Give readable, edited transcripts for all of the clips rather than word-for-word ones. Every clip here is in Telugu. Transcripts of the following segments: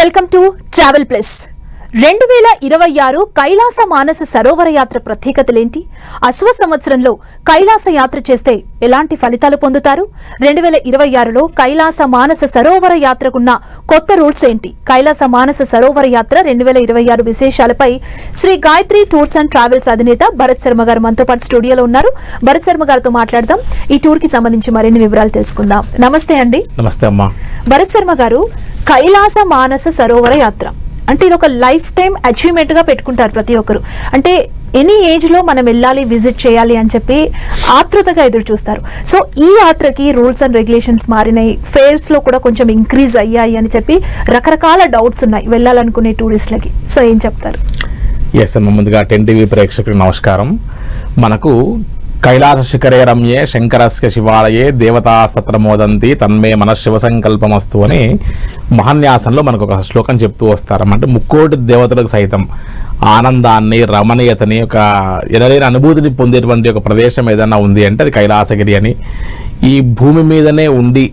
Welcome to travel plus. 2026 Kailasa Manasa Sarovara యాత్ర ప్రత్యేకతలేంటి? అశ్వ సంవత్సరంలో కైలాస యాత్ర చేస్తే ఎలాంటి ఫలితాలు పొందుతారు? 2026లో కైలాస మానస సరోవర యాత్రకున్న కొత్త రూల్స్ ఏంటి? కైలాస మానస సరోవర యాత్ర 2026 విశేషాలపై Sri Gayatri tours and travels అధినేత భరత్ శర్మ గారు మనతో పాటు స్టూడియోలో ఉన్నారు. భరత్ శర్మ గారితో మాట్లాడదాం. ఈ టూర్ కి సంబంధించి మరిన్ని వివరాలు తెలుసుకుందాం. నమస్తే అండి. నమస్తే అమ్మా. భరత్ శర్మ గారు, కైలాస మానస సరోవర యాత్ర అంటే ఇది ఒక లైఫ్ టైం అచీవ్మెంట్ గా పెట్టుకుంటారు ప్రతి ఒక్కరు. అంటే ఎనీ ఏజ్ లో మనం వెళ్ళాలి, విజిట్ చేయాలి అని చెప్పి ఆతృతగా ఎదురు చూస్తారు. సో ఈ యాత్రకి రూల్స్ అండ్ రెగ్యులేషన్స్ మారినాయి, ఫేర్స్ లో కూడా కొంచెం ఇంక్రీజ్ అయ్యాయి అని చెప్పి రకరకాల డౌట్స్ ఉన్నాయి వెళ్ళాలనుకునే టూరిస్టులకి. సో ఏం చెప్తారు? ఎస్ అమ్మ, ముందుగా 10 టీవీ ప్రేక్షకులకు నమస్కారం. మనకు కైలాస శిఖరే రమ్యే శంకరస్య శివాలయే దేవతా సత్రమోదంతి తన్మే మన శివ సంకల్పమస్తు అని మహాన్యాసంలో మనకు ఒక శ్లోకం చెప్తూ వస్తారన్నమాట. ముక్కోటి దేవతలకు సైతం ఆనందాన్ని, రమణీయతని, ఒక ఎనలేని అనుభూతిని పొందేటువంటి ఒక ప్రదేశం ఏదైనా ఉంది అంటే అది కైలాసగిరి అని. ఈ భూమి మీదనే ఉండి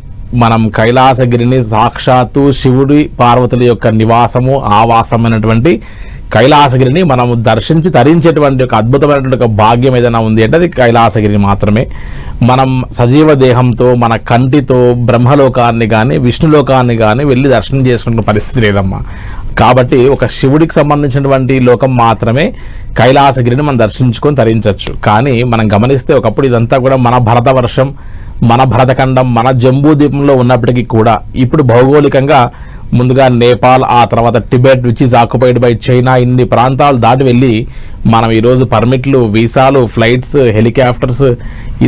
మనం కైలాసగిరిని సాక్షాత్తు శివుడి పార్వతుల యొక్క నివాసము, ఆవాసమైనటువంటి కైలాసగిరిని మనము దర్శించి తరించేటువంటి ఒక అద్భుతమైనటువంటి ఒక భాగ్యం ఏదైనా ఉంది అంటే అది కైలాసగిరి మాత్రమే. మనం సజీవ దేహంతో మన కంటితో బ్రహ్మలోకాన్ని కానీ విష్ణులోకాన్ని కానీ వెళ్ళి దర్శనం చేసుకునే పరిస్థితి లేదమ్మా. కాబట్టి ఒక శివుడికి సంబంధించినటువంటి లోకం మాత్రమే కైలాసగిరిని మనం దర్శించుకొని తరించవచ్చు. కానీ మనం గమనిస్తే ఒకప్పుడు ఇదంతా కూడా మన భరతవర్షం, మన భరతఖండం, మన జంబూ ద్వీపంలో ఉన్నప్పటికీ కూడా ఇప్పుడు భౌగోళికంగా ముందుగా నేపాల్, ఆ తర్వాత Tibet which is occupied by China, ఇన్ని ప్రాంతాలు దాటి వెళ్ళి మనం ఈరోజు పర్మిట్లు, వీసాలు, ఫ్లైట్స్, హెలికాప్టర్స్,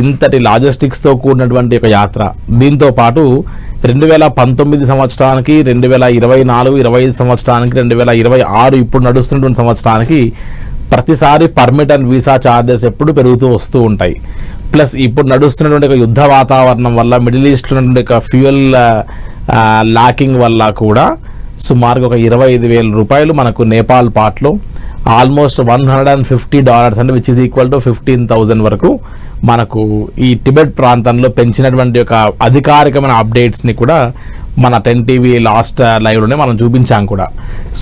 ఇంతటి లాజిస్టిక్స్తో కూడినటువంటి ఒక యాత్ర. దీంతో పాటు 2019 సంవత్సరానికి, 2024, 25 సంవత్సరానికి, 2026 ఇప్పుడు నడుస్తున్నటువంటి సంవత్సరానికి ప్రతిసారి పర్మిట్ అండ్ వీసా ఛార్జెస్ ఎప్పుడు పెరుగుతూ వస్తూ ఉంటాయి. ప్లస్ ఇప్పుడు నడుస్తున్నటువంటి ఒక యుద్ధ వాతావరణం వల్ల, మిడిల్ ఈస్ట్లో ఉన్నటువంటి ఒక ఫ్యూయల్ లాకింగ్ వల్ల కూడా సుమారుగా ఒక 25,000 రూపాయలు మనకు నేపాల్ పాట్లో, ఆల్మోస్ట్ $150 అంటే విచ్ ఈజ్ ఈక్వల్ టు 15,000 వరకు మనకు ఈ టిబెట్ ప్రాంతంలో పెంచినటువంటి ఒక అధికారికమైన అప్డేట్స్ని కూడా మన 10 టీవీ లాస్ట్ లైవ్లోనే మనం చూపించాం కూడా.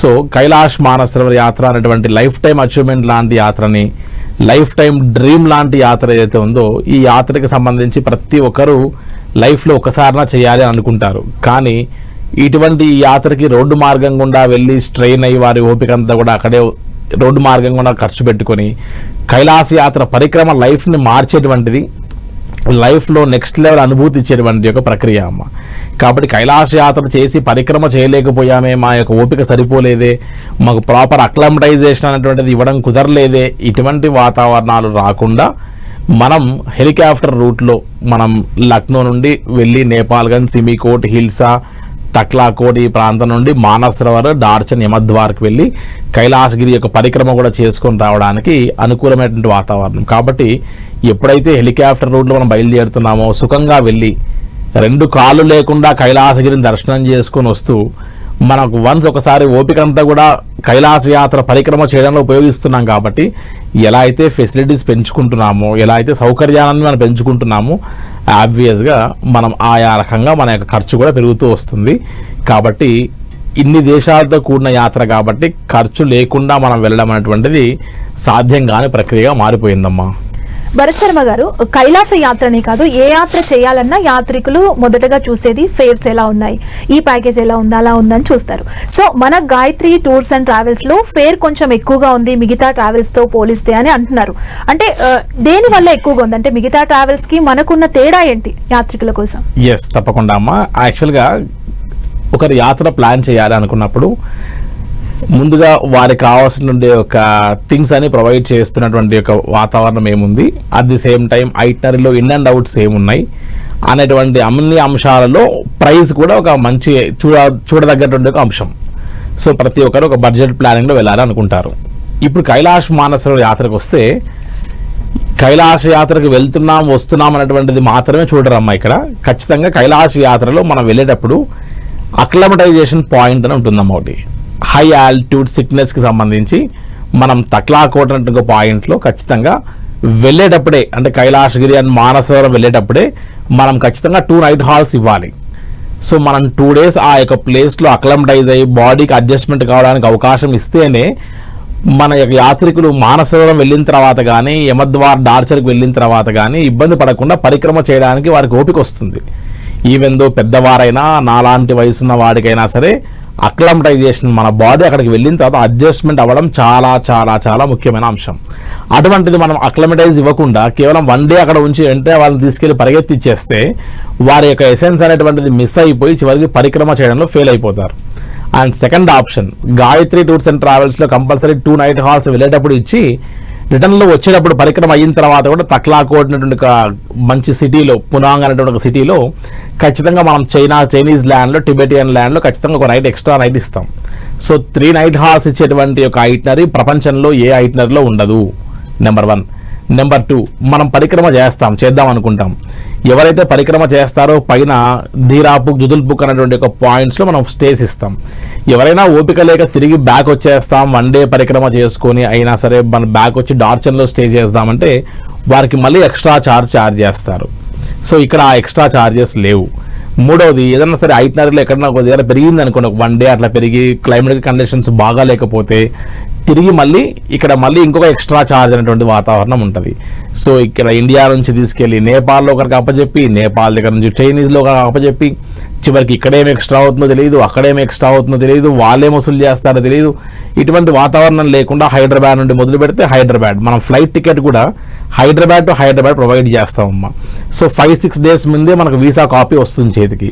సో కైలాష్ మానస సరోవర యాత్ర అనేటువంటి లైఫ్ టైం అచీవ్మెంట్ లాంటి యాత్రని, లైఫ్ టైం డ్రీమ్ లాంటి యాత్ర ఏదైతే ఉందో ఈ యాత్రకి సంబంధించి ప్రతి ఒక్కరూ లైఫ్లో ఒకసారినా చేయాలి అని అనుకుంటారు. కానీ ఇటువంటి ఈ యాత్రకి రోడ్డు మార్గం గుండా వెళ్ళి స్ట్రెయిన్ అయ్యి వారి ఓపిక అంతా కూడా అక్కడే రోడ్డు మార్గం గుండా ఖర్చు పెట్టుకొని కైలాస యాత్ర పరిక్రమ లైఫ్ని మార్చేటువంటిది, లైఫ్లో నెక్స్ట్ లెవెల్ అనుభూతి ఇచ్చేటువంటి ఒక ప్రక్రియ అమ్మ. కాబట్టి కైలాస యాత్ర చేసి పరిక్రమ చేయలేకపోయామే, మా యొక్క ఓపిక సరిపోలేదే, మాకు ప్రాపర్ అక్లమటైజేషన్ అనేటువంటిది ఇవ్వడం కుదరలేదే, ఇటువంటి వాతావరణాలు రాకుండా మనం హెలికాప్టర్ రూట్లో మనం లక్నో నుండి వెళ్ళి నేపాల్గంజ్, సిమికోట్, హిల్సా, తక్లాకోట్ ఈ ప్రాంతం నుండి మానస సరోవర్, డార్చన్, యమద్వార్కి వెళ్ళి కైలాసగిరి యొక్క పరిక్రమ కూడా చేసుకొని రావడానికి అనుకూలమైనటువంటి వాతావరణం. కాబట్టి ఎప్పుడైతే హెలికాప్టర్ రూట్లో మనం బయలుదేరుతున్నామో సుఖంగా వెళ్ళి 2 కాళ్ళు లేకుండా కైలాసగిరిని దర్శనం చేసుకొని వస్తూ మనకు వన్స్ ఒకసారి ఓపిక అంతా కూడా కైలాస యాత్ర పరిక్రమ చేయడంలో ఉపయోగిస్తున్నాం. కాబట్టి ఎలా అయితే ఫెసిలిటీస్ పెంచుకుంటున్నామో, ఎలా అయితే సౌకర్యాలను మనం పెంచుకుంటున్నామో ఆబ్వియస్గా మనం ఆయా రకంగా మన యొక్క ఖర్చు కూడా పెరుగుతూ వస్తుంది. కాబట్టి ఇన్ని దేశాలతో కూడిన యాత్ర కాబట్టి ఖర్చు లేకుండా మనం వెళ్ళడం అనేటువంటిది సాధ్యం కాని ప్రక్రియగా మారిపోయిందమ్మా. భరత్ శర్మ గారు, కైలాస యాత్రనే కాదు ఏ యాత్ర చేయాలన్నా యాత్రికులు మొదటగా చూసేది ఫేర్స్ ఎలా ఉన్నాయి, ఈ ప్యాకేజ్ ఎలా ఉందా, అలా ఉందని చూస్తారు. సో మన గాయత్రి టూర్స్ అండ్ ట్రావెల్స్ లో ఫేర్ కొంచెం ఎక్కువగా ఉంది మిగతా ట్రావెల్స్ తో పోలిస్తే అని అంటున్నారు. అంటే దేని వల్ల ఎక్కువగా ఉంది? అంటే మిగతా ట్రావెల్స్ కి మనకున్న తేడా ఏంటి యాత్రికుల కోసం? ఎస్, తప్పకుండా అమ్మా. యాక్చువల్గా ఒకరు యాత్ర ప్లాన్ చేయాలి అనుకున్నప్పుడు ముందుగా వారికి కావాల్సినటువంటి ఒక థింగ్స్ అని ప్రొవైడ్ చేస్తున్నటువంటి ఒక వాతావరణం ఏముంది, అట్ ది సేమ్ టైం ఐటనరీలో ఇన్ అండ్ అవుట్స్ ఏమున్నాయి అనేటువంటి అన్ని అంశాలలో ప్రైస్ కూడా ఒక మంచి చూడదగ్గటువంటి ఒక అంశం. సో ప్రతి ఒక్కరు ఒక బడ్జెట్ ప్లానింగ్లో వెళ్ళాలి అనుకుంటారు. ఇప్పుడు కైలాష్ మానస సరోవర్ యాత్రకు వస్తే కైలాస యాత్రకు వెళ్తున్నాం వస్తున్నాం అనేటువంటిది మాత్రమే చూడరమ్మా. ఇక్కడ ఖచ్చితంగా కైలాస యాత్రలో మనం వెళ్ళేటప్పుడు అక్లమటైజేషన్ పాయింట్ అని ఉంటుందమ్మా. ఒకటి హై ఆల్టిట్యూడ్ సిక్నెస్కి సంబంధించి మనం తక్లాకోట అనే పాయింట్లో ఖచ్చితంగా వెళ్ళేటప్పుడే, అంటే కైలాసగిరి అండ్ మానస సరోవర్ వెళ్ళేటప్పుడే మనం ఖచ్చితంగా 2 నైట్ హాల్స్ ఇవ్వాలి. సో మనం 2 days ఆ యొక్క ప్లేస్లో అక్లమటైజ్ అయ్యి బాడీకి అడ్జస్ట్మెంట్ కావడానికి అవకాశం ఇస్తేనే మన యొక్క యాత్రికులు మానసరోవరం వెళ్ళిన తర్వాత కానీ యమద్వార్ డార్చర్కి వెళ్ళిన తర్వాత కానీ ఇబ్బంది పడకుండా పరిక్రమ చేయడానికి వారికి ఓపిక వస్తుంది. ఈవెన్ దో పెద్దవారైనా నాలాంటి వయసున్న వాడికైనా సరే అక్లమటైజేషన్, మన బాడీ అక్కడికి వెళ్ళిన తర్వాత అడ్జస్ట్మెంట్ అవ్వడం చాలా చాలా చాలా ముఖ్యమైన అంశం. అటువంటిది మనం అక్లమటైజ్ ఇవ్వకుండా కేవలం 1 day అక్కడ ఉంచి అంటే వాళ్ళని తీసుకెళ్లి పరిగెత్తిచ్చేస్తే వారి యొక్క ఎసెన్స్ అనేటువంటిది మిస్ అయిపోయి చివరికి పరిక్రమ చేయడంలో ఫెయిల్ అయిపోతారు. And second option, Gayatri tours and ట్రావెల్స్లో కంపల్సరీ 2 night halls వెళ్ళేటప్పుడు ఇచ్చి రిటర్న్లో వచ్చేటప్పుడు పరిక్రమ అయిన తర్వాత కూడా తక్లాకోట్ అనేటువంటి ఒక మంచి సిటీలో, పునాంగ్ అనేటువంటి ఒక సిటీలో ఖచ్చితంగా మనం చైనీస్ ల్యాండ్లో, టిబెటియన్ ల్యాండ్లో ఖచ్చితంగా ఒక ఎక్స్ట్రా నైట్ ఇస్తాం. సో 3 night halls ఇచ్చేటువంటి ఒక ఐటనరీ ప్రపంచంలో ఏ ఐటనరీలో ఉండదు. నెంబర్ 1. నెంబర్ 2, మనం పరిక్రమ చేద్దాం అనుకుంటాం. ఎవరైతే పరిక్రమ చేస్తారో పైన ధీరాపుక్, జుదుల్పుక్ అనేటువంటి ఒక పాయింట్స్లో మనం స్టేస్ ఇస్తాం. ఎవరైనా ఓపిక లేక తిరిగి బ్యాక్ వచ్చేస్తాం, 1 day పరిక్రమ చేసుకొని అయినా సరే మన బ్యాక్ వచ్చి డార్చన్లో స్టే చేద్దామంటే వారికి మళ్ళీ ఎక్స్ట్రా ఛార్జ్ చేస్తారు. సో ఇక్కడ ఆ ఎక్స్ట్రా ఛార్జెస్ లేవు. మూడవది, ఏదన్నా సరే ఐటనరీలో ఎక్కడన్నా ఒక దగ్గర పెరిగింది అనుకోండి, 1 day అట్లా పెరిగి క్లైమేటిక్ కండిషన్స్ బాగా లేకపోతే తిరిగి మళ్ళీ ఇక్కడ మళ్ళీ ఇంకొక ఎక్స్ట్రా ఛార్జ్ అనేటువంటి వాతావరణం ఉంటుంది. సో ఇక్కడ ఇండియా నుంచి తీసుకెళ్ళి నేపాల్లో ఒకరికి అప్పచెప్పి, నేపాల్ దగ్గర నుంచి చైనీస్లో ఒకరికి అప్పచెప్పి, చివరికి ఇక్కడేమి ఎక్స్ట్రా అవుతుందో తెలియదు, అక్కడేమి ఎక్స్ట్రా అవుతుందో తెలియదు, వాళ్ళేం వసూలు చేస్తారో తెలియదు. ఇటువంటి వాతావరణం లేకుండా హైదరాబాద్ నుండి మొదలు పెడితే హైదరాబాద్, మనం ఫ్లైట్ టికెట్ కూడా హైదరాబాద్ టు హైదరాబాద్ ప్రొవైడ్ చేస్తామమ్మా. సో 5-6 days ముందే మనకు వీసా కాపీ వస్తుంది చేతికి,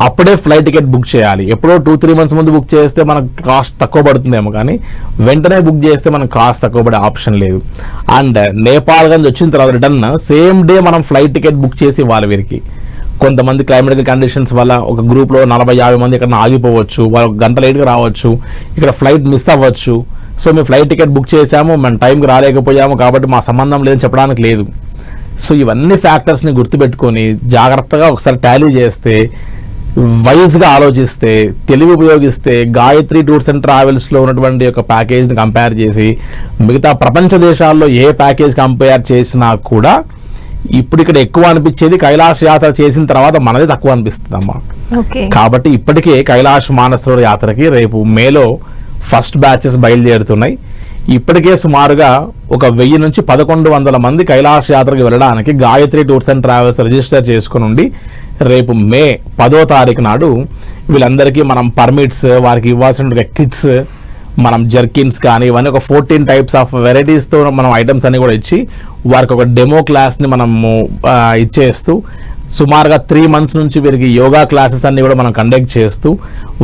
అప్పుడే ఫ్లైట్ టికెట్ బుక్ చేయాలి. ఎప్పుడో 2-3 months ముందు బుక్ చేస్తే మనకు కాస్ట్ తక్కువ పడుతుందేమో, కానీ వెంటనే బుక్ చేస్తే మనకు కాస్ట్ తక్కువ పడే ఆప్షన్ లేదు. అండ్ నేపాల్ నుంచి వచ్చిన తర్వాత రిటర్న్ సేమ్ డే మనం ఫ్లైట్ టికెట్ బుక్ చేసి ఇవ్వాలి వీరికి. కొంతమంది క్లైమేటిక్ కండిషన్స్ వల్ల ఒక గ్రూప్లో 40-50 మంది ఇక్కడ ఆగిపోవచ్చు, వాళ్ళు 1 గంట లేట్గా రావచ్చు, ఇక్కడ ఫ్లైట్ మిస్ అవ్వచ్చు. సో మేము ఫ్లైట్ టికెట్ బుక్ చేసాము, మన టైంకి రాలేకపోయాము కాబట్టి మా సంబంధం లేదని చెప్పడానికి లేదు. సో ఇవన్నీ ఫ్యాక్టర్స్ని గుర్తుపెట్టుకొని జాగ్రత్తగా ఒకసారి టాలీ చేస్తే, వైజ్గా ఆలోచిస్తే, తెలివి ఉపయోగిస్తే గాయత్రి టూర్స్ అండ్ ట్రావెల్స్లో ఉన్నటువంటి ఒక ప్యాకేజ్ని కంపేర్ చేసి మిగతా ప్రపంచ దేశాల్లో ఏ ప్యాకేజ్ కంపేర్ చేసినా కూడా ఇప్పుడు ఇక్కడ ఎక్కువ అనిపించేది కైలాస యాత్ర చేసిన తర్వాత మనది తక్కువ అనిపిస్తుంది అమ్మా. కాబట్టి ఇప్పటికే కైలాస మానసరోవర్ యాత్రకి రేపు మేలో ఫస్ట్ బ్యాచెస్ బయలుదేరుతున్నాయి. ఇప్పటికే సుమారుగా ఒక 1000 నుంచి 1100 మంది కైలాస యాత్రకి వెళ్ళడానికి Gayatri tours and travels register చేసుకుని ఉండి రేపు మే 10వ తారీఖు నాడు వీళ్ళందరికీ మనం పర్మిట్స్, వారికి ఇవ్వాల్సిన కిట్స్, మనం జర్కిన్స్ కానీ ఇవన్నీ ఒక 14 types ఆఫ్ వెరైటీస్తో మనం ఐటమ్స్ అన్ని కూడా ఇచ్చి వారికి ఒక డెమో క్లాస్ని మనము ఇచ్చేస్తూ సుమారుగా 3 months నుంచి వీరికి యోగా క్లాసెస్ అన్ని కూడా మనం కండక్ట్ చేస్తూ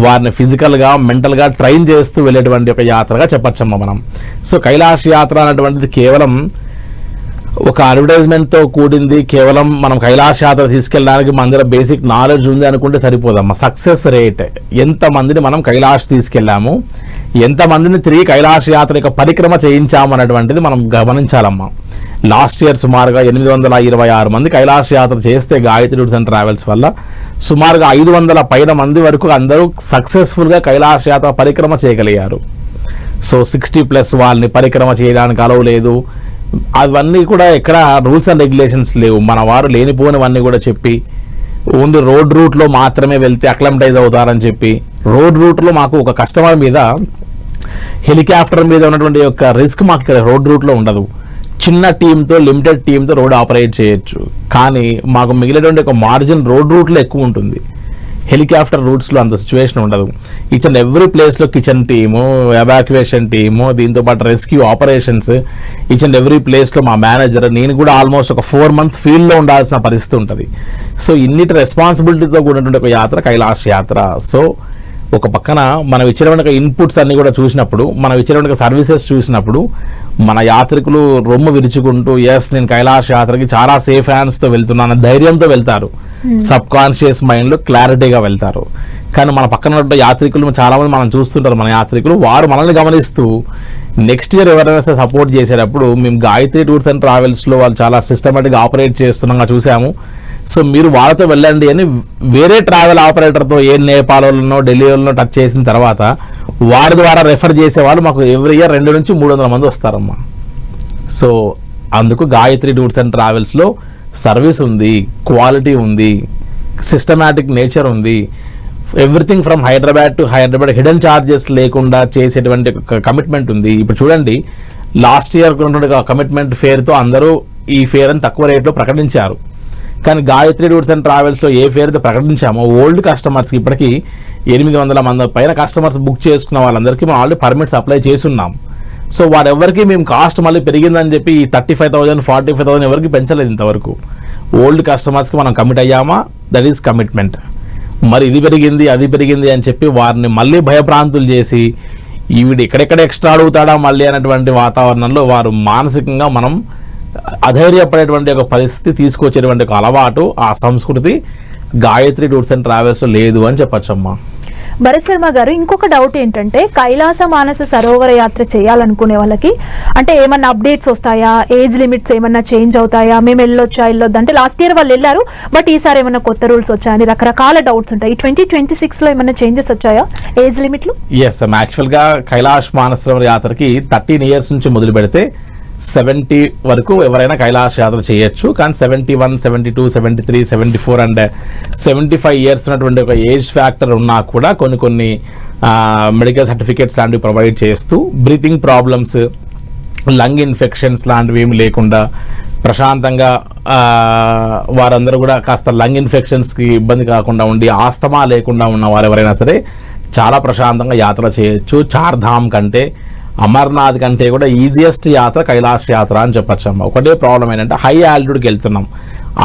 వారిని ఫిజికల్గా, మెంటల్గా ట్రైన్ చేస్తూ వెళ్ళేటువంటి ఒక యాత్రగా చెప్పచ్చమ్మా మనం. సో కైలాస యాత్ర అనేటువంటిది కేవలం ఒక అడ్వర్టైజ్మెంట్తో కూడింది. కేవలం మనం కైలాస యాత్ర తీసుకెళ్ళడానికి మన దగ్గర బేసిక్ నాలెడ్జ్ ఉంది అనుకుంటే సరిపోదమ్మా. సక్సెస్ రేట్, ఎంతమందిని మనం కైలాస తీసుకెళ్ళాము, ఎంతమందిని తిరిగి కైలాస యాత్ర యొక్క పరిక్రమ చేయించాము అనేటువంటిది మనం గమనించాలమ్మా. లాస్ట్ ఇయర్ సుమారుగా 826 మంది కైలాస యాత్ర చేస్తే గాయత్రి టూర్స్ అండ్ ట్రావెల్స్ వల్ల సుమారుగా 500 పైన మంది వరకు అందరూ సక్సెస్ఫుల్గా కైలాస యాత్ర పరిక్రమ చేయగలిగారు. సో 60+ వాళ్ళని పరిక్రమ చేయడానికి అలవ్ లేదు. అవన్నీ కూడా ఎక్కడ రూల్స్ అండ్ రెగ్యులేషన్స్ లేవు. మన వారు లేనిపోనివన్నీ కూడా చెప్పి ఓన్లీ రోడ్ రూట్లో మాత్రమే వెళ్తే అక్లమటైజ్ అవుతారని చెప్పి, రోడ్ రూట్లో మాకు ఒక కస్టమర్ మీద హెలికాప్టర్ మీద ఉన్నటువంటి యొక్క రిస్క్ మాకు ఇక్కడ రోడ్ రూట్లో ఉండదు. చిన్న టీంతో, లిమిటెడ్ టీంతో రోడ్ ఆపరేట్ చేయొచ్చు, కానీ మాకు మిగిలినటువంటి ఒక మార్జిన్ రోడ్ రూట్లో ఎక్కువ ఉంటుంది. హెలికాప్టర్ రూట్స్లో అంత సిచ్యువేషన్ ఉండదు. ఈచ్ అండ్ ఎవ్రీ ప్లేస్లో కిచెన్ టీము, ఎవాక్యుయేషన్ టీము, దీంతోపాటు rescue operations, each and every ప్లేస్లో మా మేనేజర్, నేను కూడా ఆల్మోస్ట్ ఒక 4 months ఫీల్డ్లో ఉండాల్సిన పరిస్థితి ఉంటుంది. సో ఇన్నిటి రెస్పాన్సిబిలిటీతో కూడినటువంటి ఒక యాత్ర కైలాస యాత్ర. సో ఒక పక్కన మనం ఇచ్చినటువంటి ఇన్పుట్స్ అన్ని కూడా చూసినప్పుడు, మనం ఇచ్చినటువంటి సర్వీసెస్ చూసినప్పుడు మన యాత్రికులు రొమ్ము విరుచుకుంటూ ఎస్ నేను కైలాస యాత్రకి చాలా సేఫ్ హ్యాండ్స్తో వెళ్తున్నాను ధైర్యంతో వెళ్తారు. సబ్ కాన్షియస్ మైండ్లో క్లారిటీగా వెళ్తారు. కానీ మన పక్కన ఉన్న యాత్రికులు చాలామంది మనం చూస్తుంటారు, మన యాత్రికులు వారు మనల్ని గమనిస్తూ నెక్స్ట్ ఇయర్ ఎవరైనా సపోర్ట్ చేసేటప్పుడు మేము గాయత్రి టూర్స్ అండ్ ట్రావెల్స్లో వాళ్ళు చాలా సిస్టమేటిక్గా ఆపరేట్ చేస్తున్నాగా చూసాము, సో మీరు వాళ్ళతో వెళ్ళండి అని వేరే ట్రావెల్ ఆపరేటర్తో ఏ నేపాల్లోనో ఢిల్లీలోనో టచ్ చేసిన తర్వాత వారి ద్వారా రెఫర్ చేసే వాళ్ళు మాకు ఎవ్రీ ఇయర్ 200 నుంచి 300 మంది వస్తారమ్మా. సో అందుకు గాయత్రి టూర్స్ అండ్ ట్రావెల్స్లో సర్వీస్ ఉంది, క్వాలిటీ ఉంది, సిస్టమాటిక్ నేచర్ ఉంది. Everything from Hyderabad to Hyderabad hidden charges లేకుండా చేసేటువంటి ఒక కమిట్మెంట్ ఉంది. ఇప్పుడు చూడండి, లాస్ట్ ఇయర్ ఉన్నటువంటి కమిట్మెంట్ ఫేర్తో అందరూ ఈ ఫేర్ అని తక్కువ రేట్లో ప్రకటించారు. కానీ గాయత్రి టూర్స్ అండ్ ట్రావెల్స్లో ఏ ఫేర్తో ప్రకటించామో ఓల్డ్ కస్టమర్స్కి ఇప్పటికీ 800 మంది పైన కస్టమర్స్ బుక్ చేసుకున్న వాళ్ళందరికీ మనం ఆల్రెడీ పర్మిట్స్ అప్లై చేస్తున్నాం. సో వారెవరికి మేము కాస్ట్ మళ్ళీ పెరిగిందని చెప్పి 35,000 45,000 ఎవరికి పెంచలేదు ఇంతవరకు. ఓల్డ్ కస్టమర్స్కి మనం కమిట్ అయ్యామా, దట్ ఈస్ కమిట్మెంట్. మరి ఇది పెరిగింది అది పెరిగింది అని చెప్పి వారిని మళ్ళీ భయప్రాంతులు చేసి ఈవిడ ఎక్కడెక్కడ ఎక్స్ట్రా అడుగుతాడా మళ్ళీ అనేటువంటి వాతావరణంలో వారు మానసికంగా మనం అధైర్యపడేటువంటి ఒక పరిస్థితి తీసుకొచ్చేటువంటి ఒక అలవాటు, ఆ సంస్కృతి గాయత్రి టూర్స్ అండ్ ట్రావెల్స్ లేదు అని చెప్పచ్చమ్మా. భరత్ శర్మ గారు, ఇంకొక డౌట్ ఏంటంటే కైలాస మానస సరోవర యాత్ర చేయాలనుకునే వాళ్ళకి అంటే ఏమన్నా అప్డేట్స్ వస్తాయా, ఏజ్ లిమిట్స్ ఏమన్నా చేంజ్ అవుతాయా, మేము వెళ్ళొచ్చా వెళ్ళొద్దు అంటే లాస్ట్ ఇయర్ వాళ్ళు వెళ్ళారు బట్ ఈసారి ఏమన్నా కొత్త రూల్స్ వచ్చాయని రకరకాల డౌట్స్ ఉంటాయి. 2026లో ఏమన్నా చేంజెస్ వచ్చాయా ఏజ్ లిమిట్లు? ఎస్, యాక్చువల్గా కైలాష్ మానస సరోవర యాత్రకి 13 ఇయర్స్ నుంచి మొదలు పెడితే 70 వరకు ఎవరైనా కైలాస యాత్ర చేయొచ్చు. కానీ 71, 72, 73, 74 అండ్ 75 ఇయర్స్ ఉన్నటువంటి ఒక ఏజ్ ఫ్యాక్టర్ ఉన్నా కూడా కొన్ని మెడికల్ సర్టిఫికేట్స్ లాంటివి ప్రొవైడ్ చేస్తూ బ్రీతింగ్ ప్రాబ్లమ్స్, లంగ్ ఇన్ఫెక్షన్స్ లాంటివి ఏమి లేకుండా ప్రశాంతంగా వారందరూ కూడా కాస్త లంగ్ ఇన్ఫెక్షన్స్కి ఇబ్బంది కాకుండా ఉండి ఆస్తమా లేకుండా ఉన్న వారు ఎవరైనా సరే చాలా ప్రశాంతంగా యాత్ర చేయొచ్చు. చార్ధామ్ కంటే అమర్నాథ్ కంటే కూడా ఈజియెస్ట్ యాత్ర కైలాష్ యాత్ర అని చెప్పచ్చమ్మా. ఒకటే ప్రాబ్లం ఏంటంటే హై ఆల్టిట్యూడ్కి వెళ్తున్నాం,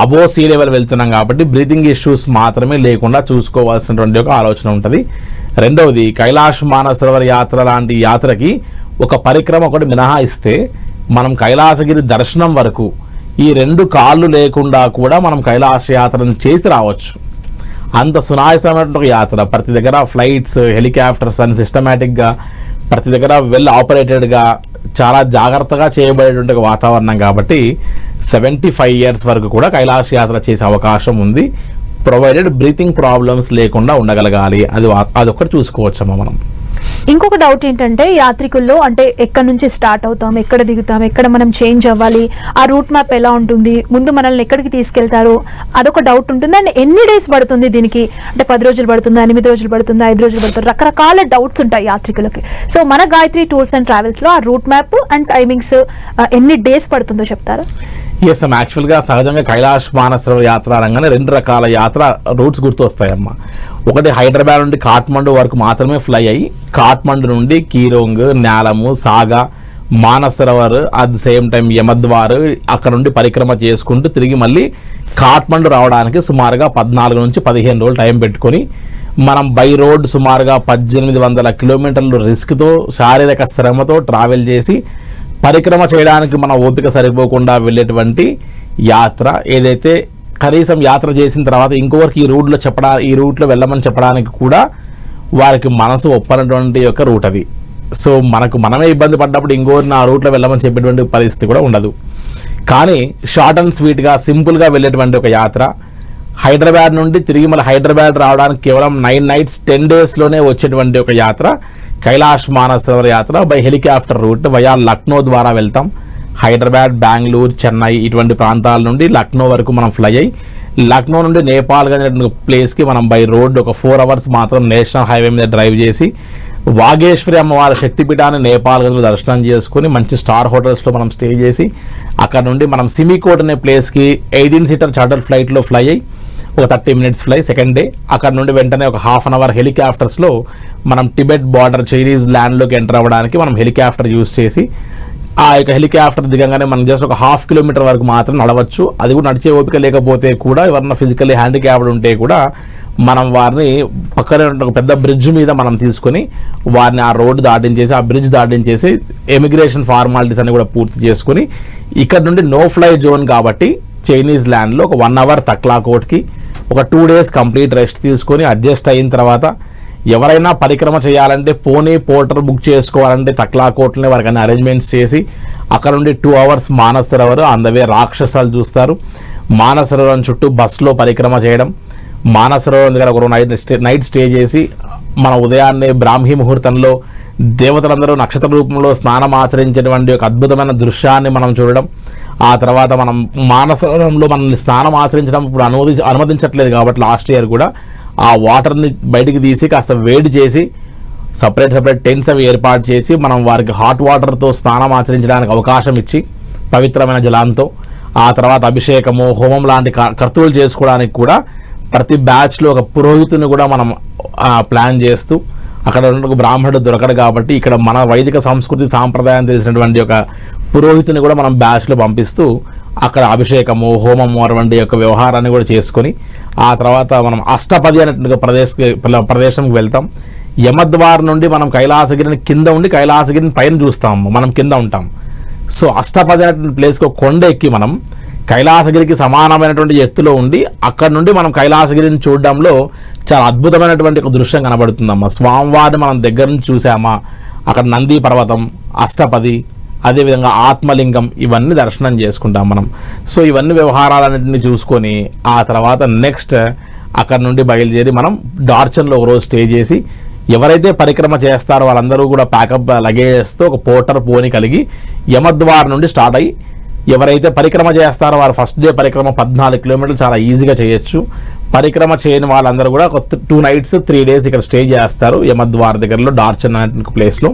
అబో సీ లెవెల్ వెళ్తున్నాం కాబట్టి బ్రీతింగ్ ఇష్యూస్ మాత్రమే లేకుండా చూసుకోవాల్సినటువంటి ఒక ఆలోచన ఉంటుంది. రెండవది, కైలాష్ మానస సరోవర యాత్ర లాంటి యాత్రకి ఒక పరిక్రమ ఒకటి మినహాయిస్తే మనం కైలాసగిరి దర్శనం వరకు ఈ 2 కాళ్ళు లేకుండా కూడా మనం కైలాస యాత్రను చేసి రావచ్చు. అంత సునాయాసమైనటువంటి ఒక యాత్ర. ప్రతి దగ్గర ఫ్లైట్స్, హెలికాప్టర్స్ అని సిస్టమేటిక్గా ప్రతి దగ్గర వెల్ ఆపరేటెడ్గా చాలా జాగ్రత్తగా చేయబడేటువంటి వాతావరణం కాబట్టి 75 ఇయర్స్ వరకు కూడా కైలాస యాత్ర చేసే అవకాశం ఉంది. ప్రొవైడెడ్ బ్రీతింగ్ ప్రాబ్లమ్స్ లేకుండా ఉండగలగాలి. అదొక్కటి చూసుకోవచ్చమ్మా మనం. ఇంకొక డౌట్ ఏంటంటే యాత్రికుల్లో అంటే ఎక్కడ నుంచి స్టార్ట్ అవుతాం, ఎక్కడ దిగుతాం, ఎక్కడ మనం చేంజ్ అవ్వాలి, ఆ రూట్ మ్యాప్ ఎలా ఉంటుంది, ముందు మనల్ని ఎక్కడికి తీసుకెళ్తారు, అదొక డౌట్ ఉంటుంది. అండ్ ఎన్ని డేస్ పడుతుంది దీనికి, అంటే 10 రోజులు పడుతుందా, 8 రోజులు పడుతుందా, 5 రోజులు పడుతుంది, రకరకాల డౌట్స్ ఉంటాయి యాత్రికులకి. సో మన గాయత్రి టూర్స్ అండ్ ట్రావెల్స్లో ఆ రూట్ మ్యాప్ అండ్ టైమింగ్స్ ఎన్ని డేస్ పడుతుందో చెప్తారా? ఎస్ అమ్మ, యాక్చువల్గా సహజంగా కైలాష్ మానస సరోవర యాత్ర అనగానే 2 రకాల యాత్ర రూట్స్ గుర్తొస్తాయమ్మా. ఒకటి హైదరాబాద్ నుండి కాఠ్మండు వరకు మాత్రమే ఫ్లై అయ్యి కాఠ్మండు నుండి Kyirong, Nyalam, Saga, Manasa Sarovar, at the same time Yamadwar, అక్కడ నుండి పరిక్రమ చేసుకుంటూ తిరిగి మళ్ళీ కాఠ్మండు రావడానికి సుమారుగా 14 నుంచి 15 రోజులు టైం పెట్టుకొని మనం బై రోడ్ సుమారుగా 1800 కిలోమీటర్లు రిస్క్తో శారీరక శ్రమతో ట్రావెల్ చేసి పరిక్రమ చేయడానికి మన ఓపిక సరిపోకుండా వెళ్ళేటువంటి యాత్ర ఏదైతే కనీసం యాత్ర చేసిన తర్వాత ఇంకొకరికి ఈ రూట్లో వెళ్ళమని చెప్పడానికి కూడా వారికి మనసు ఒప్పనటువంటి యొక్క రూట్ అది. సో మనమే ఇబ్బంది పడ్డప్పుడు ఇంకోరిని ఆ రూట్లో వెళ్ళమని చెప్పేటువంటి పరిస్థితి కూడా ఉండదు. కానీ షార్ట్ అండ్ స్వీట్గా సింపుల్గా వెళ్ళేటువంటి ఒక యాత్ర హైదరాబాద్ నుండి తిరిగి మళ్ళీ హైదరాబాద్ రావడానికి కేవలం 9 nights 10 daysలోనే వచ్చేటువంటి ఒక యాత్ర Kailash Manasa Sarovara Yatra by helicopter route via Lucknow ద్వారా వెళ్తాం. హైదరాబాద్, బెంగళూరు, చెన్నై ఇటువంటి ప్రాంతాల నుండి లక్నో వరకు మనం ఫ్లై అయ్యి లక్నో నుండి నేపాల్ అనే ప్లేస్కి మనం బై రోడ్ ఒక 4 hours మాత్రం నేషనల్ హైవే మీద డ్రైవ్ చేసి వాగేశ్వరి అమ్మవారి శక్తిపీఠాన్ని నేపాల్ గదిలో దర్శనం చేసుకుని మంచి స్టార్ హోటల్స్లో మనం స్టే చేసి అక్కడ నుండి మనం సిమికోట్ అనే ప్లేస్కి 18-seater చార్టర్ ఫ్లైట్లో ఫ్లై అయ్యి ఒక 30 minutes ఫ్లై సెకండ్ డే. అక్కడ నుండి వెంటనే ఒక 1/2 hour హెలికాప్టర్స్లో మనం టిబెట్ బార్డర్ చైనీస్ ల్యాండ్లోకి ఎంటర్ అవ్వడానికి మనం హెలికాప్టర్ యూజ్ చేసి ఆ యొక్క హెలికాప్టర్ దిగంగానే మనం జస్ట్ ఒక 1/2 kilometer వరకు మాత్రం నడవచ్చు. అది కూడా నడిచే ఓపిక లేకపోతే కూడా ఎవరన్నా ఫిజికల్లీ హ్యాండిక్యాప్డ్ ఉంటే కూడా మనం వారిని పక్కనే ఒక పెద్ద బ్రిడ్జ్ మీద మనం తీసుకొని వారిని ఆ రోడ్డు దాటించేసి ఆ బ్రిడ్జ్ దాటించేసి ఎమిగ్రేషన్ ఫార్మాలిటీస్ అన్ని కూడా పూర్తి చేసుకుని ఇక్కడ నుండి నో ఫ్లై జోన్ కాబట్టి చైనీస్ ల్యాండ్లో ఒక 1 hour తక్లాకోట్కి ఒక 2 days కంప్లీట్ రెస్ట్ తీసుకొని అడ్జస్ట్ అయిన తర్వాత ఎవరైనా పరిక్రమ చేయాలంటే పోర్టర్ బుక్ చేసుకోవాలంటే తక్లాకోట్లనే వారికి అన్ని అరేంజ్మెంట్స్ చేసి అక్కడ నుండి 2 hours మానస సరోవర్ అందవే రాక్షసాలు చూస్తారు. మానస సరోవరం చుట్టూ బస్సులో పరిక్రమ చేయడం, మానస సరోవరం దగ్గర ఒక నైట్ స్టే చేసి మన ఉదయాన్నే బ్రాహ్మీ ముహూర్తంలో దేవతలందరూ నక్షత్ర రూపంలో స్నానం ఆచరించేటువంటి ఒక అద్భుతమైన దృశ్యాన్ని మనం చూడడం. ఆ తర్వాత మనం మానసరోవరంలో మనల్ని స్నానం ఆచరించడం ఇప్పుడు అనుమతించట్లేదు కాబట్టి లాస్ట్ ఇయర్ కూడా ఆ వాటర్ని బయటికి తీసి కాస్త వేడి చేసి సపరేట్ టెంట్స్ అవి ఏర్పాటు చేసి మనం వారికి హాట్ వాటర్తో స్నానం ఆచరించడానికి అవకాశం ఇచ్చి పవిత్రమైన జలంతో ఆ తర్వాత అభిషేకము హోమం లాంటి కర్తవ్యాలు చేసుకోవడానికి కూడా ప్రతి బ్యాచ్లో ఒక పురోహితుని కూడా మనం ప్లాన్ చేస్తూ అక్కడ ఉన్న బ్రాహ్మణుడు దొరకడు కాబట్టి ఇక్కడ మన వైదిక సంస్కృతి సాంప్రదాయం తెలిసినటువంటి ఒక పురోహితుని కూడా మనం బ్యాచ్లో పంపిస్తూ అక్కడ అభిషేకము హోమము అటువంటి యొక్క వ్యవహారాన్ని కూడా చేసుకొని ఆ తర్వాత మనం అష్టపది అనేటువంటి ప్రదేశంకి వెళ్తాం. యమద్వార్ నుండి మనం కైలాసగిరిని కింద ఉండి కైలాసగిరిని పైన చూస్తాము, మనం కింద ఉంటాం. సో అష్టపది అనేటువంటి ప్లేస్కి ఒక కొండ ఎక్కి మనం కైలాసగిరికి సమానమైనటువంటి ఎత్తులో ఉండి అక్కడ నుండి మనం కైలాసగిరిని చూడడంలో చాలా అద్భుతమైనటువంటి ఒక దృశ్యం కనబడుతుందమ్మా. స్వామివారిని మనం దగ్గర నుంచి చూసామా, అక్కడ నంది పర్వతం, అష్టపది, అదేవిధంగా ఆత్మలింగం ఇవన్నీ దర్శనం చేసుకుంటాం మనం. సో ఇవన్నీ వ్యవహారాలన్నింటినీ చూసుకొని ఆ తర్వాత నెక్స్ట్ అక్కడ నుండి బయలుదేరి మనం డార్చన్లో ఒకరోజు స్టే చేసి ఎవరైతే పరిక్రమ చేస్తారో వాళ్ళందరూ కూడా ప్యాకప్ లగేజ్తో ఒక పోటర్ పోని కలిగి యమద్వార్ నుండి స్టార్ట్ అయ్యి ఎవరైతే పరిక్రమ చేస్తారో వారు ఫస్ట్ డే పరిక్రమ 14 కిలోమీటర్లు చాలా ఈజీగా చేయొచ్చు. పరిక్రమ చేయని వాళ్ళందరూ కూడా ఒక 2 nights 3 days ఇక్కడ స్టే చేస్తారు యమద్వార్ దగ్గరలో డార్చన్ అనే ప్లేస్లో.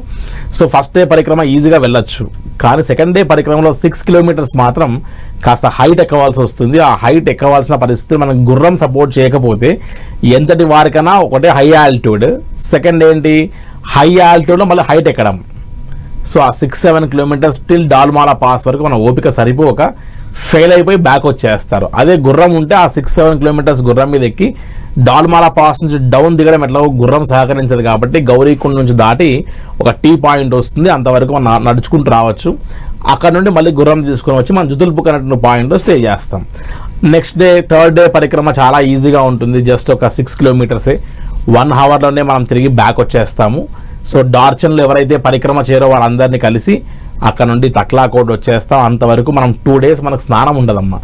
సో ఫస్ట్ డే పరిక్రమ ఈజీగా వెళ్ళొచ్చు. కానీ సెకండ్ డే పరిక్రమలో 6 kilometers మాత్రం కాస్త హైట్ ఎక్కవాల్సి వస్తుంది. ఆ హైట్ ఎక్కవాల్సిన పరిస్థితి మనకు గుర్రం సపోర్ట్ చేయకపోతే ఎంతటి వారికైనా ఒకటే హై ఆల్టిట్యూడ్, సెకండ్ ఏంటి హై ఆల్టిట్యూడ్లో మళ్ళీ హైట్ ఎక్కడం. సో ఆ 6-7 kilometers స్టిల్ డాల్మాలా పాస్ వరకు మన ఓపిక సరిపోక ఫెయిల్ అయిపోయి బ్యాక్ వచ్చేస్తారు. అదే గుర్రం ఉంటే ఆ 6-7 kilometers గుర్రం మీద ఎక్కి డాల్మాలా పాస్ నుంచి డౌన్ దిగడం ఎట్లా గుర్రం సహకరించదు కాబట్టి గౌరీకుండ నుంచి దాటి ఒక టీ పాయింట్ వస్తుంది, అంతవరకు మనం నడుచుకుంటూ రావచ్చు. అక్కడ నుండి మళ్ళీ గుర్రం తీసుకొని వచ్చి మనం జుతుల్పుక్ అనేటువంటి పాయింట్లో స్టే చేస్తాం. నెక్స్ట్ డే థర్డ్ డే పరిక్రమ చాలా ఈజీగా ఉంటుంది. జస్ట్ ఒక 6 kilometers 1 hourలోనే మనం తిరిగి బ్యాక్ వచ్చేస్తాము. సో డార్చన్లో ఎవరైతే పరిక్రమ చేరో వాళ్ళందరినీ కలిసి అక్కడ నుండి తక్లాకోట్ వచ్చేస్తాం. అంతవరకు మనం 2 days మనకు స్నానం ఉండదమ్మా.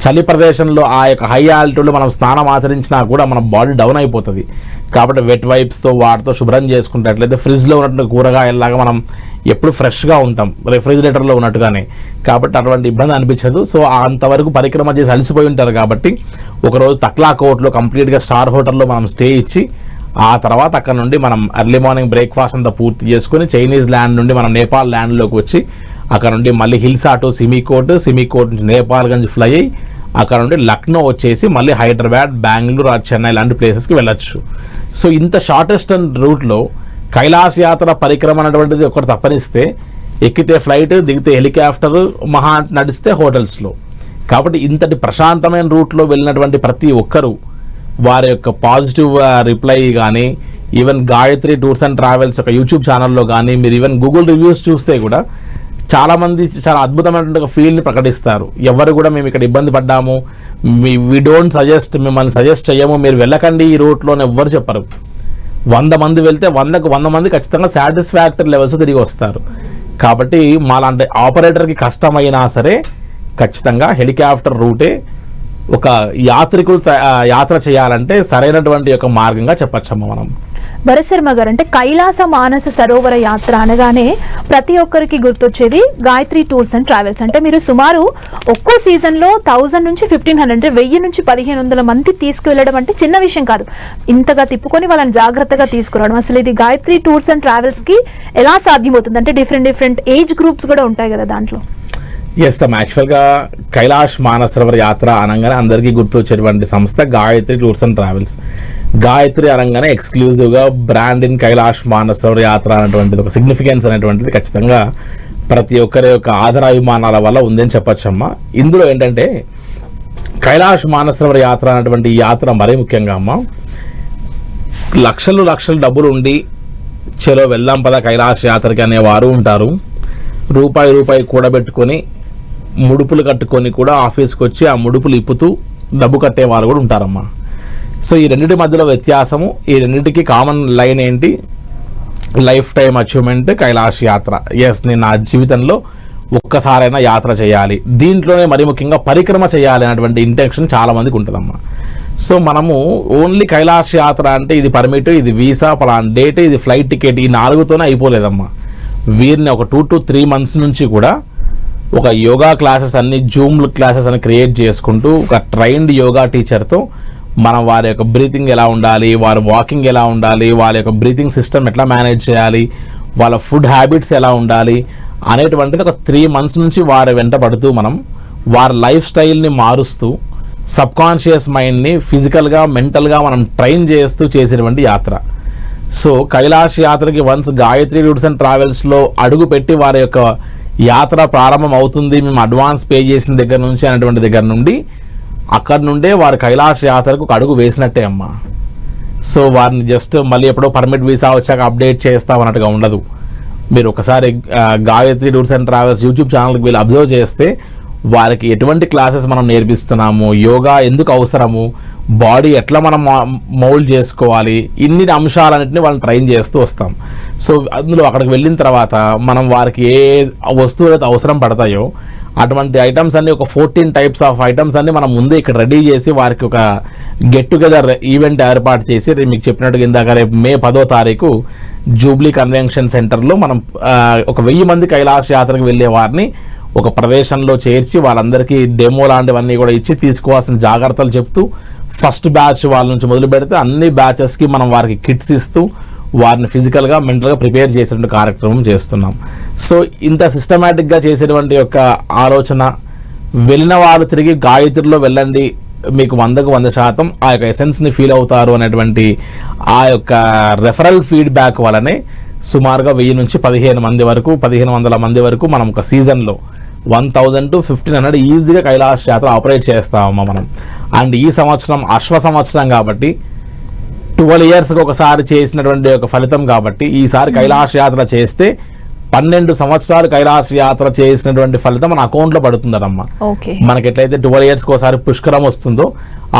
చలి ప్రదేశంలో ఆ యొక్క హై ఆల్టిట్యూడ్లో మనం స్నానం ఆచరించినా కూడా మన బాడీ డౌన్ అయిపోతుంది. కాబట్టి వెట్ వైప్స్తో వాటితో శుభ్రం చేసుకుంటట్లయితే ఫ్రిడ్జ్లో ఉన్నటువంటి కూరగాయల్లాగా మనం ఎప్పుడు ఫ్రెష్గా ఉంటాం, రెఫ్రిజిరేటర్లో ఉన్నట్టుగానే. కాబట్టి అటువంటి ఇబ్బంది అనిపించదు. సో అంతవరకు పరిక్రమ చేసి అలసిపోయి ఉంటారు కాబట్టి ఒకరోజు తక్లాకోట్లో కంప్లీట్గా స్టార్ హోటల్లో మనం స్టే ఇచ్చి ఆ తర్వాత అక్కడ నుండి మనం ఎర్లీ మార్నింగ్ బ్రేక్ఫాస్ట్ అంతా పూర్తి చేసుకుని చైనీస్ ల్యాండ్ నుండి మనం నేపాల్ ల్యాండ్లోకి వచ్చి అక్కడ నుండి మళ్ళీ హిల్సా టు సిమికోట్ నుంచి నేపాల్గంజ్ ఫ్లై అయ్యి అక్కడ నుండి లక్నో వచ్చేసి మళ్ళీ హైదరాబాద్, బెంగళూరు, చెన్నై లాంటి ప్లేసెస్కి వెళ్ళొచ్చు. సో ఇంత షార్టెస్ట్ రూట్లో కైలాస యాత్ర పరిక్రమ అనేటువంటిది ఒకటి తప్పనిస్తే ఎక్కితే ఫ్లైట్, దిగితే హెలికాప్టర్, మహా నడిస్తే హోటల్స్లో. కాబట్టి ఇంతటి ప్రశాంతమైన రూట్లో వెళ్ళినటువంటి ప్రతి ఒక్కరూ వారి యొక్క పాజిటివ్ రిప్లై కానీ even Gayatri tours and travels ఒక యూట్యూబ్ ఛానల్లో కానీ మీరు ఈవెన్ గూగుల్ రివ్యూస్ చూస్తే కూడా చాలామంది చాలా అద్భుతమైనటువంటి ఒక ఫీల్ని ప్రకటిస్తారు. ఎవరు కూడా మేము ఇక్కడ ఇబ్బంది పడ్డాము, వీ డోంట్ సజెస్ట్, మిమ్మల్ని సజెస్ట్ చేయము, మీరు వెళ్ళకండి ఈ రూట్లోనే ఎవ్వరు చెప్పరు. 100 మంది వెళ్తే 100 మంది ఖచ్చితంగా సాటిస్ఫాక్టరీ లెవెల్స్ తిరిగి వస్తారు. కాబట్టి మాలాంటి ఆపరేటర్కి కష్టమైనా సరే ఖచ్చితంగా హెలికాప్టర్ రూటే ఒక యాత్రికులు యాత్ర చేయాలంటే సరైనటువంటి ఒక మార్గంగా చెప్పచ్చమ్మ మనం. భరతశర్మ గారు, అంటే కైలాస మానస సరోవర యాత్ర అనగానే ప్రతి ఒక్కరికి గుర్తొచ్చేది గాయత్రి టూర్స్ అండ్ ట్రావెల్స్. అంటే మీరు సుమారు ఒక్కో సీజన్లో 1000 నుంచి 1500 అంటే 1000 నుంచి 1500 మంది తీసుకువెళ్ళడం అంటే చిన్న విషయం కాదు. ఇంతగా తిప్పుకొని వాళ్ళని జాగ్రత్తగా తీసుకురావడం, అసలు ఇది గాయత్రి టూర్స్ అండ్ ట్రావెల్స్కి ఎలా సాధ్యమవుతుంది? అంటే డిఫరెంట్ ఏజ్ గ్రూప్స్ కూడా ఉంటాయి కదా దాంట్లో. ఎస్ అమ్మ, యాక్చువల్గా కైలాష్ మానస సరోవర్ యాత్ర అనగానే అందరికీ గుర్తొచ్చేటువంటి సంస్థ Gayatri tours and travels. Gayatri అనగానే ఎక్స్క్లూజివ్గా బ్రాండ్ ఇన్ కైలాష్ మానస సరోవర్ యాత్ర అనేటువంటిది ఒక సిగ్నిఫికెన్స్ అనేటువంటిది ఖచ్చితంగా ప్రతి ఒక్కరి యొక్క ఆదరాభిమానాల వల్ల ఉందని చెప్పొచ్చమ్మా. ఇందులో ఏంటంటే కైలాష్ మానస సరోవర్ యాత్ర అనేటువంటి యాత్ర మరీ ముఖ్యంగా అమ్మ లక్షలు డబ్బులు ఉండి చలో వెళ్దాం పద కైలాష్ యాత్రకి అనేవారు ఉంటారు. రూపాయి కూడబెట్టుకొని ముడుపులు కట్టుకొని కూడా ఆఫీస్కి వచ్చి ఆ ముడుపులు ఇప్పుతూ డబ్బు కట్టే వాళ్ళు కూడా ఉంటారమ్మా. సో ఈ రెండింటి మధ్యలో వ్యత్యాసము, ఈ రెండింటికి కామన్ లైన్ ఏంటి? లైఫ్ టైం అచీవ్మెంట్ కైలాష్ యాత్ర. ఎస్, నేను నా జీవితంలో ఒక్కసారైనా యాత్ర చేయాలి, దీంట్లోనే మరి ముఖ్యంగా పరిక్రమ చేయాలి అనేటువంటి ఇంటెన్షన్ చాలా మందికి ఉంటుందమ్మా. సో మనము ఓన్లీ కైలాష్ యాత్ర అంటే ఇది పర్మిట్, ఇది వీసా, పలానా డేట్, ఇది ఫ్లైట్ టికెట్, ఈ 4తోనే అయిపోలేదమ్మా. వీరిని ఒక 2 to 3 months నుంచి కూడా ఒక యోగా క్లాసెస్ అన్ని జూమ్ క్లాసెస్ అని క్రియేట్ చేసుకుంటూ ఒక ట్రైన్డ్ యోగా టీచర్తో మనం వారి యొక్క బ్రీతింగ్ ఎలా ఉండాలి, వారి వాకింగ్ ఎలా ఉండాలి, వాళ్ళ యొక్క బ్రీతింగ్ సిస్టమ్ ఎట్లా మేనేజ్ చేయాలి, వాళ్ళ ఫుడ్ హ్యాబిట్స్ ఎలా ఉండాలి అనేటువంటిది ఒక 3 months నుంచి వారి వెంట పడుతూ మనం వారి లైఫ్ స్టైల్ని మారుస్తూ సబ్కాన్షియస్ మైండ్ని ఫిజికల్గా మెంటల్గా మనం ట్రైన్ చేస్తూ చేసేటువంటి యాత్ర. సో కైలాష్ యాత్రకి వన్స్ గాయత్రి టూర్స్ అండ్ ట్రావెల్స్లో అడుగు పెట్టి వారి యొక్క యాత్ర ప్రారంభం అవుతుంది, మేము అడ్వాన్స్ పే చేసిన దగ్గర నుంచి అనేటువంటి దగ్గర నుండి అక్కడ నుండే వారు కైలాష్ యాత్రకు ఒక అడుగు వేసినట్టే అమ్మా. సో వారిని జస్ట్ మళ్ళీ ఎప్పుడో పర్మిట్ వీసా వచ్చాక అప్డేట్ చేస్తాం అన్నట్టుగా ఉండదు. మీరు ఒకసారి Gayatri tours and travels YouTube ఛానల్కి వీళ్ళు అబ్జర్వ్ చేస్తే వారికి ఎటువంటి క్లాసెస్ మనం నేర్పిస్తున్నాము, యోగా ఎందుకు అవసరము, బాడీ ఎట్లా మనం మౌల్డ్ చేసుకోవాలి, ఇన్ని అంశాలన్నింటినీ వాళ్ళని ట్రైన్ చేస్తూ వస్తాం. సో అందులో అక్కడికి వెళ్ళిన తర్వాత మనం వారికి ఏ వస్తువులు అయితే అవసరం పడతాయో అటువంటి ఐటమ్స్ అన్ని ఒక 14 types ఆఫ్ ఐటమ్స్ అన్ని మనం ముందే ఇక్కడ రెడీ చేసి వారికి ఒక గెట్ టుగెదర్ ఈవెంట్ ఏర్పాటు చేసి మీకు చెప్పినట్టుగా ఇందాక రేపు May 10వ తారీఖు జూబ్లీ కన్వెన్షన్ సెంటర్లో మనం ఒక 1000 మంది కైలాష్ యాత్రకు వెళ్ళే వారిని ఒక ప్రదేశంలో చేర్చి వాళ్ళందరికీ డెమో లాంటివన్నీ కూడా ఇచ్చి తీసుకోవాల్సిన జాగ్రత్తలు చెప్తూ ఫస్ట్ బ్యాచ్ వాళ్ళ నుంచి మొదలు పెడితే అన్ని బ్యాచెస్కి మనం వారికి కిట్స్ ఇస్తూ వారిని ఫిజికల్గా మెంటల్గా ప్రిపేర్ చేసేటువంటి కార్యక్రమం చేస్తున్నాం. సో ఇంత సిస్టమేటిక్గా చేసేటువంటి యొక్క ఆలోచన వెళ్ళిన వారు తిరిగి గాయత్రిలో వెళ్ళండి, మీకు 100కు 100% ఆ యొక్క ఎసెన్స్ని ఫీల్ అవుతారు అనేటువంటి ఆ యొక్క రెఫరల్ ఫీడ్బ్యాక్ వలనే సుమారుగా 1000 నుంచి 15 మంది వరకు 1500 మంది వరకు మనం ఒక సీజన్లో 1000 to 1500 ఈజీగా కైలాష్ యాత్ర ఆపరేట్ చేస్తామమ్మా మనం. అండ్ ఈ సంవత్సరం అశ్వ సంవత్సరం కాబట్టి 12 yearsకి ఒకసారి చేసినటువంటి ఒక ఫలితం కాబట్టి ఈసారి కైలాష్ యాత్ర చేస్తే 12 సంవత్సరాలు కైలాష్ యాత్ర చేసినటువంటి ఫలితం మన అకౌంట్లో పడుతుందమ్మా. మనకి ఎట్లయితే 12 yearsకి ఒకసారి పుష్కరం వస్తుందో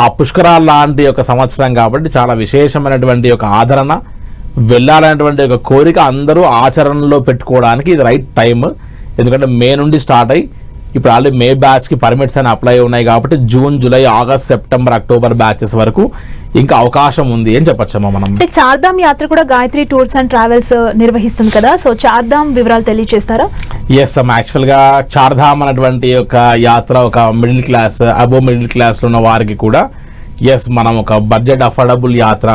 ఆ పుష్కరాల లాంటి ఒక సంవత్సరం కాబట్టి చాలా విశేషమైనటువంటి ఒక ఆదరణ, వెళ్ళాలనేటువంటి ఒక కోరిక అందరూ ఆచరణలో పెట్టుకోవడానికి ఇది రైట్ టైం. ఎందుకంటే May నుండి స్టార్ట్ అయ్యి ఇప్పుడు ఆల్రెడీ May బ్యాచ్కి పర్మిట్స్ అని అప్లై ఉన్నాయి కాబట్టి June, July, August, September, October batches వరకు ఇంకా అవకాశం ఉంది అని చెప్పొచ్చమ్మా మనం. అంటే చార్ధామ్ యాత్ర కూడా గాయత్రి టూర్స్ అండ్ ట్రావెల్స్ నిర్వహిస్తుంది కదా, సో చార్ధామ్ వివరాలు తెలియజేస్తారా? ఎస్ అమ్మా, యాక్చువల్గా చార్ధామ్ అనేటువంటి ఒక యాత్ర ఒక మిడిల్ క్లాస్ అబోవ్ మిడిల్ క్లాస్లో ఉన్న వారికి కూడా ఎస్ మనం ఒక బడ్జెట్ అఫోర్డబుల్ యాత్ర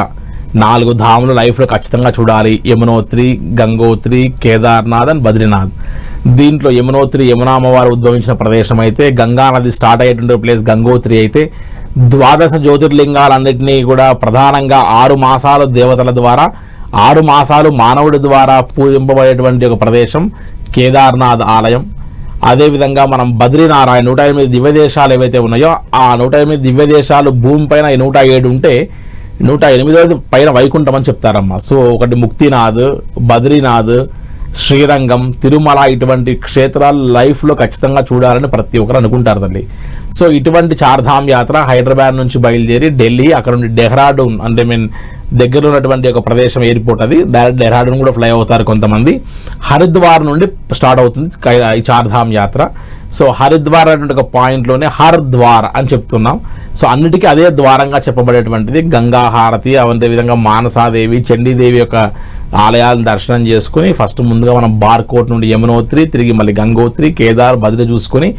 4 ధాములు లైఫ్లో ఖచ్చితంగా చూడాలి. యమునోత్రి, గంగోత్రి, కేదార్నాథ్ అండ్ బద్రీనాథ్. దీంట్లో యమునోత్రి యమునా అమ్మవారు ఉద్భవించిన ప్రదేశం అయితే, గంగా నది స్టార్ట్ అయ్యేటువంటి ప్లేస్ గంగోత్రి అయితే, 12 జ్యోతిర్లింగాలన్నింటినీ కూడా ప్రధానంగా 6 మాసాలు దేవతల ద్వారా 6 మాసాలు మానవుడి ద్వారా పూజింపబడేటువంటి ఒక ప్రదేశం కేదార్నాథ్ ఆలయం. అదేవిధంగా మనం బద్రీనారాయణ 108 దివ్యదేశాలు ఏవైతే ఉన్నాయో ఆ 108 దివ్యదేశాలు భూమి పైన 107 ఉంటే 108వ పైన వైకుంఠం అని చెప్తారమ్మా. సో ఒకటి ముక్తినాథ్, బద్రీనాథ్, శ్రీరంగం, తిరుమల ఇటువంటి క్షేత్రాలు లైఫ్లో ఖచ్చితంగా చూడాలని ప్రతి ఒక్కరు అనుకుంటారు తల్లి. సో ఇటువంటి చార్ధామ్ యాత్ర హైదరాబాద్ నుంచి బయలుదేరి ఢిల్లీ, అక్కడ నుండి డెహ్రాడూన్ అంటే దగ్గరలో ఉన్నటువంటి ఒక ప్రదేశం ఎయిర్పోర్ట్ అది, డైరెక్ట్ డెహ్రాడూన్ కూడా ఫ్లై అవుతారు కొంతమంది. హరిద్వార్ నుండి స్టార్ట్ అవుతుంది ఈ చార్ధామ్ యాత్ర. సో హరిద్వార్ అనేటువంటి ఒక పాయింట్లోనే హర్ ద్వార్ అని చెప్తున్నాం. సో అన్నిటికీ అదే ద్వారంగా చెప్పబడేటువంటిది. గంగా హారతి, అదే విధంగా మానసాదేవి, చండీదేవి యొక్క ఆలయాలను దర్శనం చేసుకుని ఫస్ట్ ముందుగా మనం బార్కోట్ నుండి యమునోత్రి, తిరిగి మళ్ళీ గంగోత్రి, కేదార్, బద్రి చూసుకుని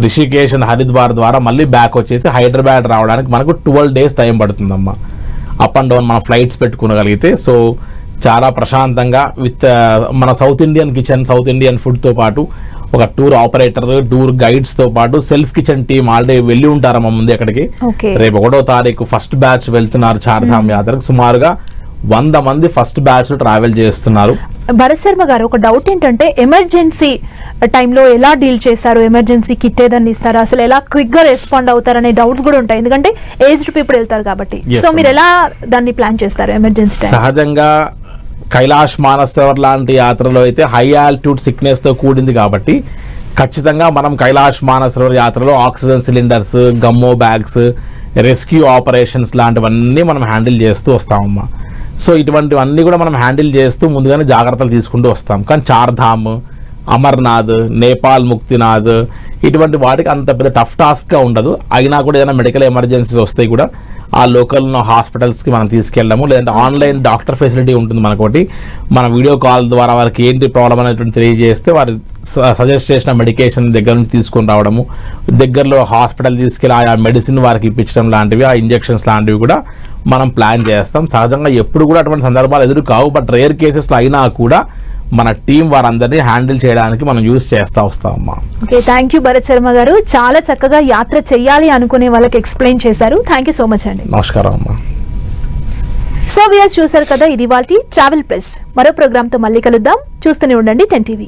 రిషికేశ్ అండ్ హరిద్వార్ ద్వారా మళ్ళీ బ్యాక్ వచ్చేసి హైదరాబాద్ రావడానికి మనకు 12 days టైం పడుతుందమ్మా. అప్ అండ్ డౌన్ మన ఫ్లైట్స్ పెట్టుకోగలిగితే. సో చాలా ప్రశాంతంగా విత్ మన south Indian kitchen, south Indian ఫుడ్తో పాటు ఒక టూర్ ఆపరేటర్, టూర్ గైడ్స్తో పాటు సెల్ఫ్ కిచెన్ టీమ్ ఆల్రెడీ వెళ్ళి ఉంటారమ్మా ముందు అక్కడికి. రేపు 1వ తారీఖు ఫస్ట్ బ్యాచ్ వెళ్తున్నారు చార్ధామ్ యాత్రకు. సుమారుగా 100 మంది ఫస్ట్ బ్యాచ్ ట్రావెల్ చేస్తున్నారు. భరత్ శర్మ గారు, ఒక డౌట్ ఏంటంటే ఎమర్జెన్సీ టైంలో ఎలా డీల్ చేశారు? ఎమర్జెన్సీ కిట్ ఏదన్నా ఇస్తారా? అసలు ఎలా క్విక్ గా రెస్పాండ్ అవుతారనే డౌట్స్ కూడా ఉంటాయి, ఎందుకంటే ఏజ్డ్ పీపుల్ వెళ్తారు కాబట్టి. సో మీరు ఎలా దాన్ని ప్లాన్ చేస్తారు ఎమర్జెన్సీ? సహజంగా కైలాష్ మానసరోవర్ లాంటి యాత్రలో అయితే హై ఆల్టిట్యూడ్ సిక్నెస్ తో కూడింది కాబట్టి ఖచ్చితంగా మనం కైలాష్ మానసరోవర్ యాత్రలో oxygen cylinders, Gamow bags, rescue operations లాంటివన్నీ మనం హ్యాండిల్ చేస్తూ వస్తామమ్మా. సో ఇటువంటివన్నీ కూడా మనం హ్యాండిల్ చేస్తూ ముందుగానే జాగ్రత్తలు తీసుకుంటూ వస్తాం. కానీ చార్ధామ్, అమర్నాథ్, నేపాల్ ముక్తినాథ్ ఇటువంటి వాటికి అంత పెద్ద టఫ్ టాస్క్గా ఉండదు. అయినా కూడా ఏదైనా మెడికల్ ఎమర్జెన్సీస్ వస్తాయి కూడా ఆ లోకల్ ఉన్న హాస్పిటల్స్కి మనం తీసుకెళ్ళడము, లేదంటే ఆన్లైన్ డాక్టర్ ఫెసిలిటీ ఉంటుంది మనకోటి. మన వీడియో కాల్ ద్వారా వారికి ఏంటి ప్రాబ్లం అనేటువంటి తెలియజేస్తే వారు సజెస్ట్ చేసిన మెడికేషన్ దగ్గర నుంచి తీసుకొని రావడము, దగ్గరలో హాస్పిటల్ తీసుకెళ్ళి ఆ మెడిసిన్ వారికి ఇప్పించడం లాంటివి, ఆ ఇంజెక్షన్స్ లాంటివి కూడా మనం ప్లాన్ చేస్తాం. సహజంగా ఎప్పుడు కూడా అటువంటి సందర్భాలు ఎదురు కావు, బట్ రేర్ కేసెస్లో అయినా కూడా మన టీం వారందరినీ హ్యాండిల్ చేయడానికి మనం యూజ్ చేస్తూ వస్తామమ్మా. Okay, thank you Bharat Sharma గారు. చాలా చక్కగా యాత్ర చెయ్యాలి అనుకునే వాళ్ళకి ఎక్స్ప్లెయిన్ చేశారు. థ్యాంక్ యూ సో మచ్ అండి. నమస్కారం అమ్మా. సో వ్యూయర్స్ చూశారు కదా, ఇది వాటి ట్రావెల్ ప్లస్. మరో ప్రోగ్రామ్తో మళ్ళీ కలుద్దాం. చూస్తూనే ఉండండి 10 TV.